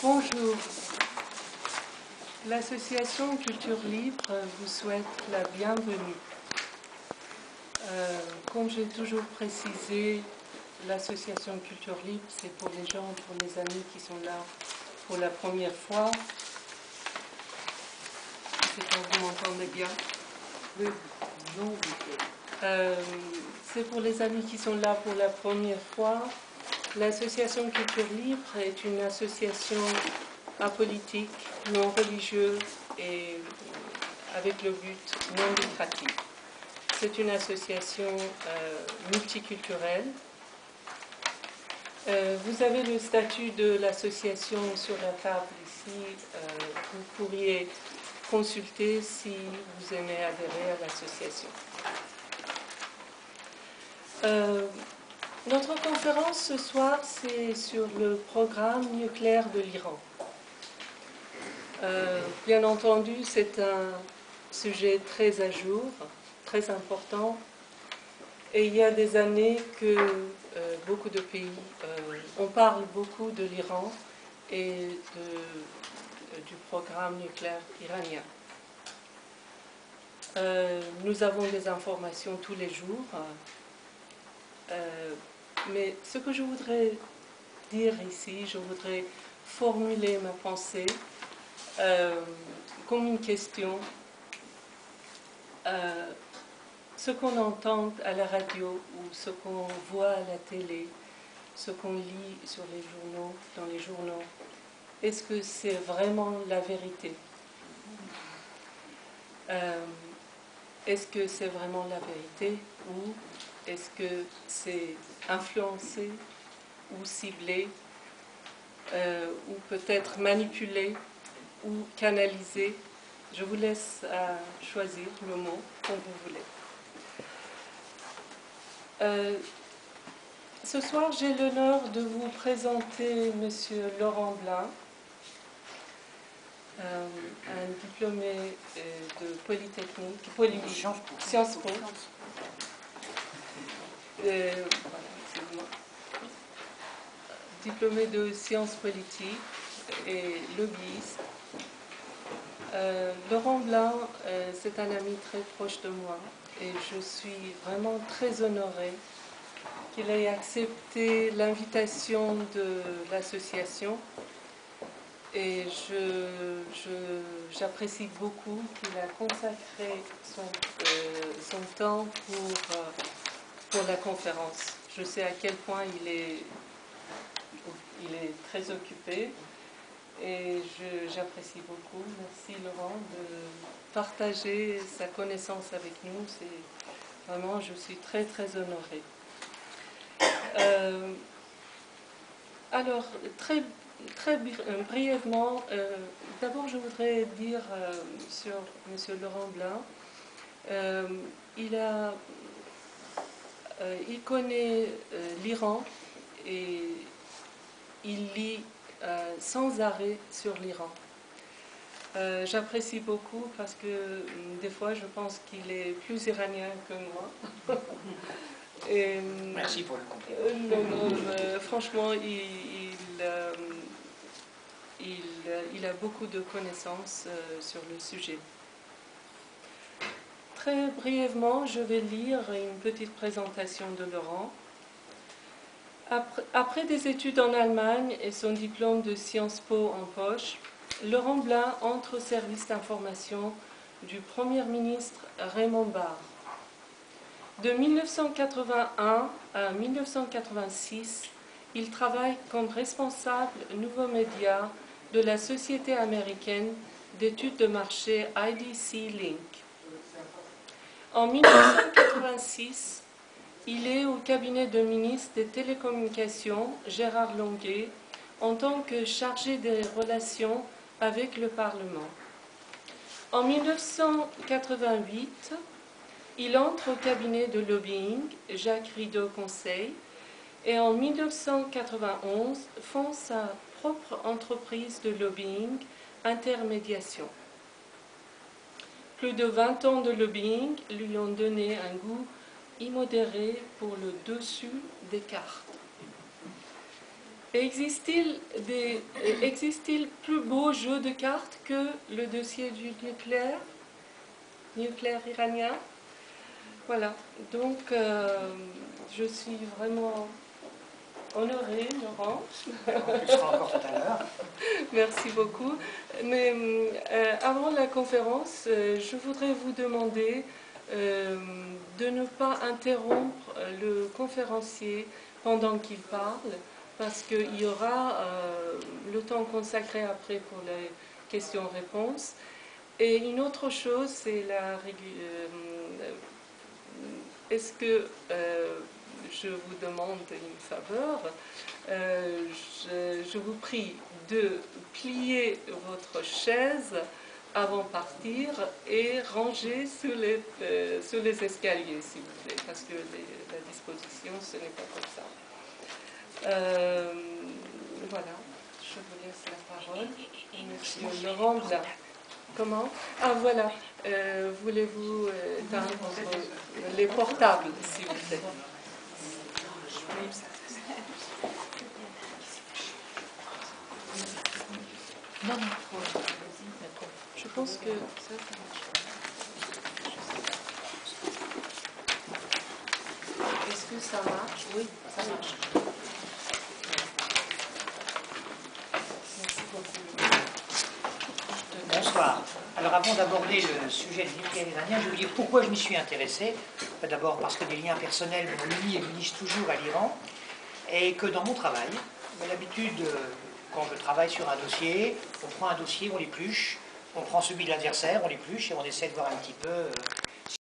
Bonjour. L'association Culture Libre vous souhaite la bienvenue. Comme j'ai toujours précisé, l'association Culture Libre, c'est pour les gens, pour les amis qui sont là pour la première fois. Je ne sais pas, vous m'entendez bien? Oui. Non. C'est pour les amis qui sont là pour la première fois. L'association Culture Libre est une association apolitique, non religieuse et avec le but non lucratif. C'est une association multiculturelle. Vous avez le statut de l'association sur la table ici. Vous pourriez consulter si vous aimez adhérer à l'association. Notre conférence ce soir, c'est sur le programme nucléaire de l'Iran. Bien entendu, c'est un sujet très à jour, très important. Et il y a des années que beaucoup de pays, on parle beaucoup de l'Iran et du programme nucléaire iranien. Nous avons des informations tous les jours. Mais ce que je voudrais dire ici, je voudrais formuler ma pensée comme une question. Ce qu'on entend à la radio ou ce qu'on voit à la télé, ce qu'on lit sur les journaux, dans les journaux, est-ce que c'est vraiment la vérité? Est-ce que c'est vraiment la vérité ou est-ce que c'est influencé ou ciblé ou peut-être manipulé ou canalisé? Je vous laisse choisir le mot comme vous voulez. Ce soir, j'ai l'honneur de vous présenter M. Laurent Blin, un diplômé de Polytechnique, Sciences Po. Diplômé de sciences politiques et lobbyiste. Laurent Blin, c'est un ami très proche de moi et je suis vraiment très honorée qu'il ait accepté l'invitation de l'association et j'apprécie beaucoup qu'il a consacré son temps pour la conférence. Je sais à quel point il est très occupé et j'apprécie beaucoup. Merci Laurent de partager sa connaissance avec nous. Vraiment, je suis très très honorée. Alors, très brièvement, d'abord je voudrais dire sur M. Laurent Blin, il connaît l'Iran et il lit sans arrêt sur l'Iran. J'apprécie beaucoup parce que des fois je pense qu'il est plus iranien que moi. Et, merci pour le compliment. Franchement, il a beaucoup de connaissances sur le sujet. Très brièvement, je vais lire une petite présentation de Laurent. Après des études en Allemagne et son diplôme de Sciences Po en poche, Laurent Blin entre au service d'information du Premier ministre Raymond Barre. De 1981 à 1986, il travaille comme responsable nouveaux médias de la société américaine d'études de marché IDC Link. En 1986, il est au cabinet de ministre des Télécommunications, Gérard Longuet, en tant que chargé des relations avec le Parlement. En 1988, il entre au cabinet de lobbying, Jacques Rideau Conseil, et en 1991 fonde sa propre entreprise de lobbying, Intermédiation. Plus de 20 ans de lobbying lui ont donné un goût immodéré pour le dessus des cartes. Existe-t-il plus beau jeu de cartes que le dossier du nucléaire iranien? Voilà, donc je suis vraiment honorée, Laurent. Tu seras encore tout à l'heure. Merci beaucoup. Mais avant la conférence, je voudrais vous demander de ne pas interrompre le conférencier pendant qu'il parle, parce qu'il y aura le temps consacré après pour les questions-réponses. Et une autre chose, c'est est-ce que je vous demande une faveur? Je vous prie de plier votre chaise avant de partir et ranger sous les escaliers, s'il vous plaît, parce que la disposition, ce n'est pas comme ça. Voilà, je vous laisse la parole. Monsieur Laurent Blanc. Comment? Ah, voilà. Voulez-vous éteindre les portables, s'il vous plaît? Non, non. Je pense que ça marche. Est-ce que ça marche? Oui, ça marche. Merci beaucoup. Bonsoir. Alors avant d'aborder le sujet du nucléaire iranien, je vais vous dire pourquoi je m'y suis intéressé. D'abord parce que des liens personnels m'ont uni et m'unissent toujours à l'Iran, et que dans mon travail, j'ai l'habitude, quand je travaille sur un dossier, on prend un dossier, on l'épluche, on prend celui de l'adversaire, on l'épluche et on essaie de voir un petit peu